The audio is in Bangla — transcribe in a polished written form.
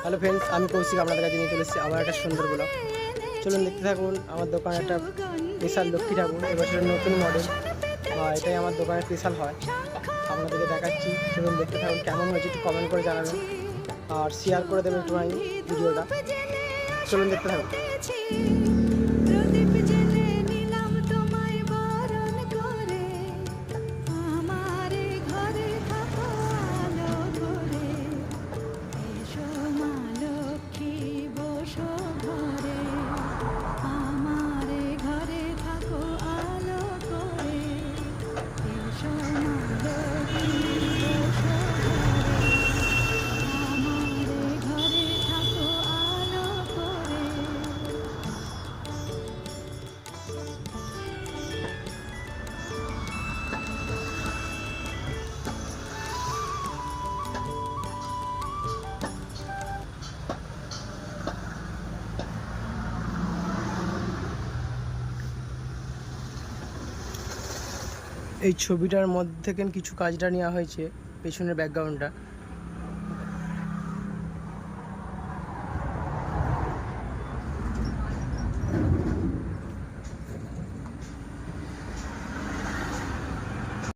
হ্যালো ফ্রেন্ডস, আমি কৌশিক আপনাদের কাছে নিয়ে চলে এসেছি আবার একটা সুন্দর ব্লগ। চলুন দেখতে থাকুন। আমার দোকানে একটা স্পেশাল লক্ষ্মী ঠাকুর, এবছরের নতুন মডেল, এটাই আমার দোকানে স্পেশাল হয়, আপনাদেরকে দেখাচ্ছি। চলুন দেখতে থাকুন, কেমন হয়েছে একটু কমেন্ট করে জানাবেন আর শেয়ার করে দেবেন একটুখানি ভিডিওটা। চলুন দেখতে থাকুন। এই ছবিটার মধ্যে থেকে কিছু কাজটা নেওয়া হয়েছে, পেছনের ব্যাকগ্রাউন্ডটা।